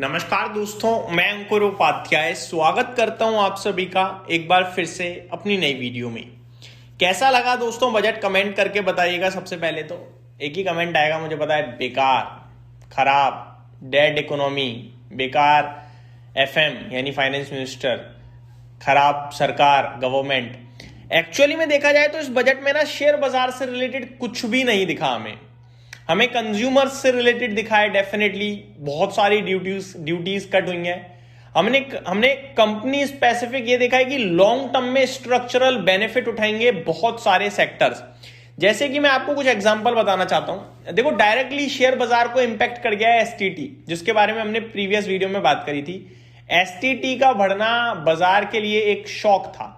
नमस्कार दोस्तों, मैं अंकुर उपाध्याय स्वागत करता हूं आप सभी का एक बार फिर से अपनी नई वीडियो में। कैसा लगा दोस्तों बजट कमेंट करके बताइएगा। सबसे पहले तो एक ही कमेंट आएगा, मुझे पता है, बेकार, खराब, डेड इकोनॉमी, बेकार एफएम यानी फाइनेंस मिनिस्टर, खराब सरकार, गवर्नमेंट। एक्चुअली में देखा जाए तो इस बजट में ना शेयर बाजार से रिलेटेड कुछ भी नहीं दिखा। हमें कंज्यूमर्स से रिलेटेड दिखा है। डेफिनेटली बहुत सारी ड्यूटीज कट हुई हैं। हमने कंपनी स्पेसिफिक ये देखा है कि लॉन्ग टर्म में स्ट्रक्चरल बेनिफिट उठाएंगे बहुत सारे सेक्टर्स। जैसे कि मैं आपको कुछ एग्जांपल बताना चाहता हूं। देखो, डायरेक्टली शेयर बाजार को इंपैक्ट कर गया है एसटीटी, जिसके बारे में हमने प्रीवियस वीडियो में बात करी थी। एसटीटी का बढ़ना बाजार के लिए एक शॉक था,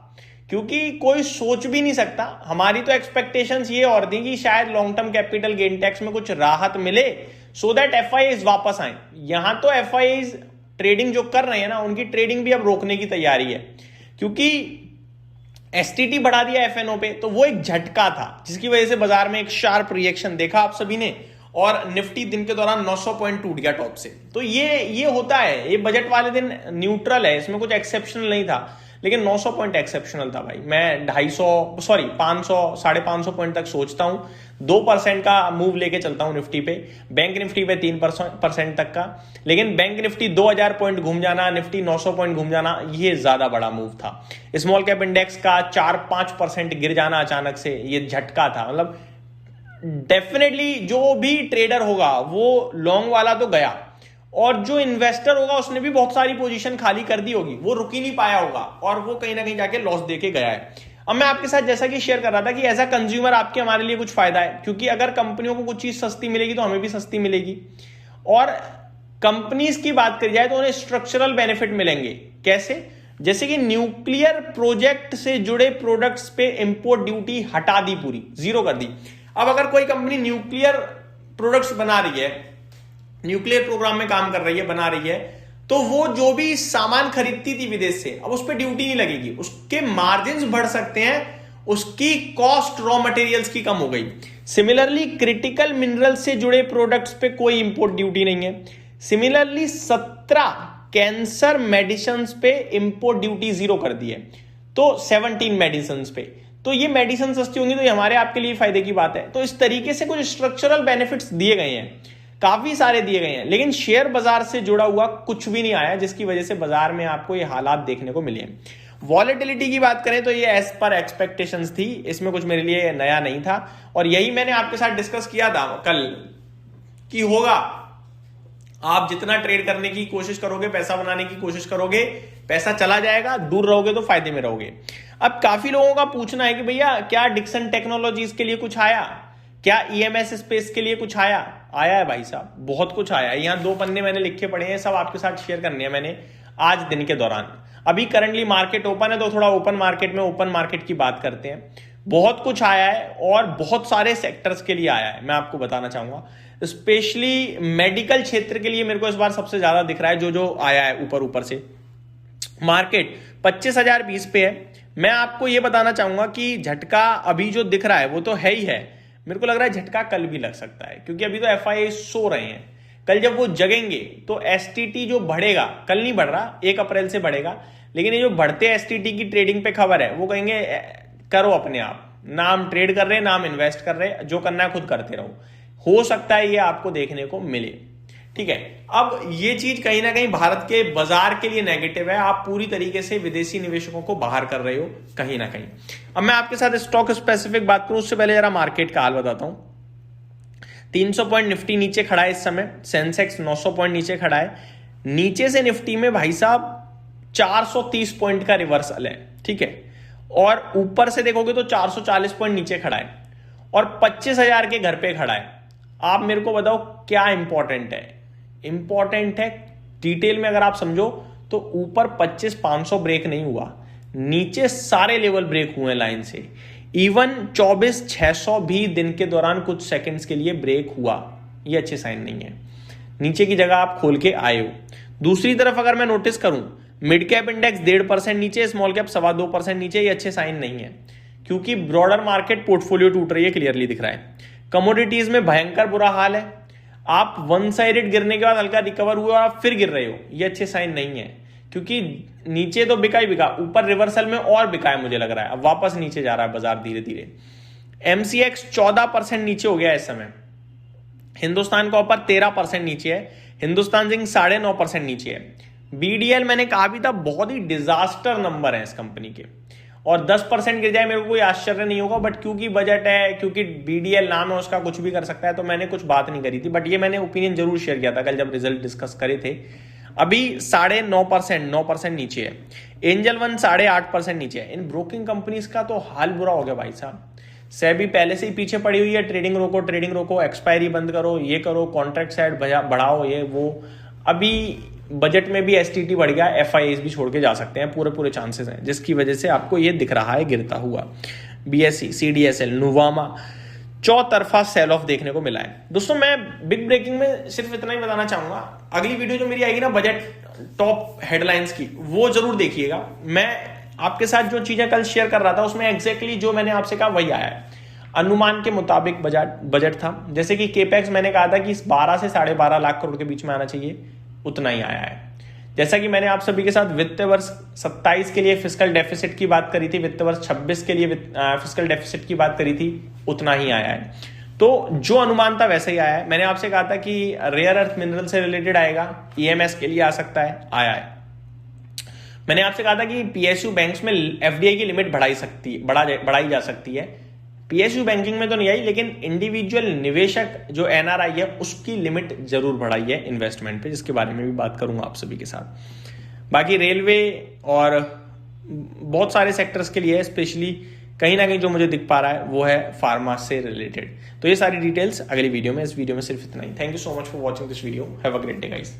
क्योंकि कोई सोच भी नहीं सकता। हमारी तो एक्सपेक्टेशंस ये और थी कि शायद long term capital gain tax में कुछ राहत मिले सो दैट एफआईआईज वापस आए। यहां तो एफआईआईज ट्रेडिंग जो कर रहे हैं ना, उनकी ट्रेडिंग भी अब रोकने की तैयारी है, क्योंकि एसटीटी बढ़ा दिया एफएनओ पे। तो वो एक झटका था जिसकी वजह से बाजार में एक शार्प रिएक्शन देखा आप सभी ने, और निफ्टी दिन के दौरान 900 पॉइंट टूट गया टॉप से। तो ये होता है। ये बजट वाले दिन न्यूट्रल है, इसमें कुछ एक्सेप्शनल नहीं था, लेकिन 900 पॉइंट एक्सेप्शनल था भाई। मैं 500 550 पॉइंट तक सोचता हूं। 2% का मूव लेके चलता हूं निफ्टी पे, बैंक निफ्टी पे 3% तक का। लेकिन बैंक निफ्टी 2000 पॉइंट घूम जाना, निफ्टी 900 पॉइंट घूम जाना, ये ज्यादा बड़ा मूव था। स्मॉल कैप इंडेक्स का 4-5% गिर जाना अचानक से, ये झटका था। मतलब डेफिनेटली जो भी ट्रेडर होगा वो लॉन्ग वाला तो गया, और जो इन्वेस्टर होगा उसने भी बहुत सारी पोजीशन खाली कर दी होगी, वो रुक ही नहीं पाया होगा और वो कहीं ना कहीं जाके लॉस देके गया है। अब मैं आपके साथ जैसा कि शेयर कर रहा था कि एज अ कंज्यूमर आपके हमारे लिए कुछ फायदा है, क्योंकि अगर कंपनियों को कुछ चीज सस्ती मिलेगी तो हमें भी सस्ती मिलेगी। और कंपनीज की बात करी जाए तो उन्हें स्ट्रक्चरल बेनिफिट मिलेंगे। कैसे? जैसे कि न्यूक्लियर प्रोजेक्ट से जुड़े प्रोडक्ट्स पे इंपोर्ट ड्यूटी हटा दी, पूरी जीरो कर दी। अब अगर कोई कंपनी न्यूक्लियर प्रोडक्ट्स बना रही है, न्यूक्लियर प्रोग्राम में काम कर रही है, बना रही है, तो वो जो भी सामान खरीदती थी विदेश से, अब उस पर ड्यूटी नहीं लगेगी, उसके मार्जिन्स बढ़ सकते हैं, उसकी कॉस्ट रॉ मटेरियल्स की कम हो गई। सिमिलरली क्रिटिकल मिनरल से जुड़े प्रोडक्ट्स पे कोई इंपोर्ट ड्यूटी नहीं है। सिमिलरली 17 कैंसर मेडिसिन पे इंपोर्ट ड्यूटी जीरो कर दी है, तो 17 मेडिसिन पे। तो ये मेडिसिन सस्ती होंगी तो ये हमारे आपके लिए फायदे की बात है। तो इस तरीके से कुछ स्ट्रक्चरल बेनिफिट्स दिए गए हैं, काफी सारे दिए गए हैं, लेकिन शेयर बाजार से जुड़ा हुआ कुछ भी नहीं आया, जिसकी वजह से बाजार में आपको ये हालात देखने को मिले। वॉलेटिलिटी की बात करें तो ये एज पर एक्सपेक्टेशंस थी, इसमें कुछ मेरे लिए नया नहीं था, और यही मैंने आपके साथ डिस्कस किया था कल कि होगा। आप जितना ट्रेड करने की कोशिश करोगे, पैसा बनाने की कोशिश करोगे, पैसा चला जाएगा, दूर रहोगे तो फायदे में रहोगे। अब काफी लोगों का पूछना है कि भैया क्या डिक्सन टेक्नोलॉजीज के लिए कुछ आया, क्या ईएमएस स्पेस के लिए कुछ आया? आया है भाई साहब, बहुत कुछ आया है। यहां 2 पन्ने मैंने लिखे पड़े हैं, सब आपके साथ शेयर करने हैं मैंने आज दिन के दौरान। अभी करंटली मार्केट ओपन है, तो थोड़ा ओपन मार्केट की बात करते हैं। बहुत कुछ आया है और बहुत सारे सेक्टर्स के लिए आया है, मैं आपको बताना चाहूंगा। स्पेशली मेडिकल क्षेत्र के लिए मेरे को इस बार सबसे ज्यादा दिख रहा है जो आया है ऊपर से। मार्केट 25,020 पे है। मैं आपको यह बताना चाहूंगा कि झटका अभी जो दिख रहा है वो तो है ही है, मेरे को लग रहा है झटका कल भी लग सकता है, क्योंकि अभी तो एफआईआई सो रहे हैं। कल जब वो जगेंगे तो एसटीटी जो बढ़ेगा, कल नहीं बढ़ रहा, 1 अप्रैल से बढ़ेगा, लेकिन ये जो बढ़ते एसटीटी की ट्रेडिंग पे खबर है, वो कहेंगे करो अपने आप, नाम ट्रेड कर रहे, नाम इन्वेस्ट कर रहे, जो करना है खुद करते रहो। हो सकता है ये आपको देखने को मिले, ठीक है। अब ये चीज कहीं ना कहीं भारत के बाजार के लिए नेगेटिव है। आप पूरी तरीके से विदेशी निवेशकों को बाहर कर रहे हो कहीं ना कहीं। अब मैं आपके साथ स्टॉक स्पेसिफिक बात करूं, उससे पहले जरा मार्केट का हाल बताता हूं। 300 पॉइंट निफ्टी नीचे खड़ा है इस समय, सेंसेक्स 900 पॉइंट नीचे खड़ा है। नीचे से निफ्टी में भाई साहब 430 पॉइंट का रिवर्सल है, ठीक है, और ऊपर से देखोगे तो 440 पॉइंट नीचे खड़ा है और 25,000 के घर पे खड़ा है। आप मेरे को बताओ क्या इंपॉर्टेंट है? इंपॉर्टेंट है डिटेल में अगर आप समझो तो ऊपर 25,500 ब्रेक नहीं हुआ, नीचे सारे लेवल ब्रेक हुए लाइन से। इवन 24,600 भी दिन के दौरान कुछ सेकंड्स के लिए ब्रेक हुआ, ये अच्छे साइन नहीं है। नीचे की जगह आप खोल के आए हो। दूसरी तरफ अगर मैं नोटिस करूं, मिड कैप इंडेक्स 1.5% नीचे, स्मॉल कैप 2.25% नीचे, ये अच्छे साइन नहीं है, क्योंकि ब्रॉडर मार्केट पोर्टफोलियो टूट रही है, क्लियरली दिख रहा है। कमोडिटीज में भयंकर बुरा हाल है। आप वन साइडेड गिरने के बाद हल्का रिकवर हुए और आप फिर गिर रहे हो, ये अच्छे साइन नहीं है, क्योंकि नीचे तो बिका ही बिका, ऊपर रिवर्सल में और बिका है मुझे लग रहा है, अब वापस नीचे जा रहा है बाजार धीरे धीरे। एमसीएक्स 14% नीचे हो गया है इस समय, हिंदुस्तान कॉपर 13% नीचे है, हिंदुस्तान जिंक 9.5% नीचे है। बीडीएल मैंने कहा भी था बहुत ही डिजास्टर नंबर है इस कंपनी के, और 10% गिर जाए मेरे को कोई आश्चर्य नहीं होगा, बट क्योंकि बजट है, क्योंकि बीडीएल नाम है उसका, कुछ भी कर सकता है, तो मैंने कुछ बात नहीं करी थी, बट ये मैंने ओपिनियन जरूर शेयर किया था कल जब रिजल्ट डिस्कस करे थे। अभी 9.5% नीचे है। एंजल वन 8.5% नीचे है। इन ब्रोकिंग कंपनीज का तो हाल बुरा हो गया भाई साहब। सेबी पहले से ही पीछे पड़ी हुई है, ट्रेडिंग रोको, एक्सपायरी बंद करो, ये करो, कॉन्ट्रैक्ट साइड बढ़ाओ, ये वो। अभी बजट में भी एसटीटी बढ़ गया, एफआईआईज भी छोड़ के जा सकते हैं, पूरे चांसेस हैं, जिसकी वजह से आपको ये दिख रहा है गिरता हुआ। बीएसई, सीडीएसएल, नुवामा, चौतरफा सेल ऑफ देखने को मिला है। दोस्तों मैं बिग ब्रेकिंग में सिर्फ इतना ही बताना चाहूंगा, अगली वीडियो जो मेरी आएगी ना बजट टॉप हेडलाइंस की, वो जरूर देखिएगा। मैं आपके साथ जो चीजें कल शेयर कर रहा था उसमें एग्जैक्टली जो मैंने आपसे कहा वही आया है, अनुमान के मुताबिक बजट था। जैसे कि केपेक्स मैंने कहा था कि 12 से 12.5 लाख करोड़ के बीच में आना चाहिए, उतना ही आया है। जैसा कि मैंने आप सभी के साथ वित्त वर्ष 27 के लिए फिस्कल डेफिसिट की बात करी थी, वित्त वर्ष 26 के लिए फिस्कल डेफिसिट की बात करी थी, उतना ही आया है। तो जो अनुमान था वैसे ही आया है। मैंने आपसे कहा था कि रेयर अर्थ मिनरल से रिलेटेड आएगा, ईएमएस के लिए आ सकता है, आया है। मैंने आपसे कहा था कि पीएसयू बैंक्स में एफडीआई की लिमिट बढ़ाई जा सकती है। पीएसयू बैंकिंग में तो नहीं आई, लेकिन इंडिविजुअल निवेशक जो एनआरआई है उसकी लिमिट जरूर बढ़ाई है इन्वेस्टमेंट पे, जिसके बारे में भी बात करूंगा आप सभी के साथ। बाकी रेलवे और बहुत सारे सेक्टर्स के लिए स्पेशली कहीं ना कहीं जो मुझे दिख पा रहा है वो है फार्मा से रिलेटेड। तो ये सारी डिटेल्स अगली वीडियो में, इस वीडियो में सिर्फ इतना ही। Thank you so much for watching this video. Have a great day guys.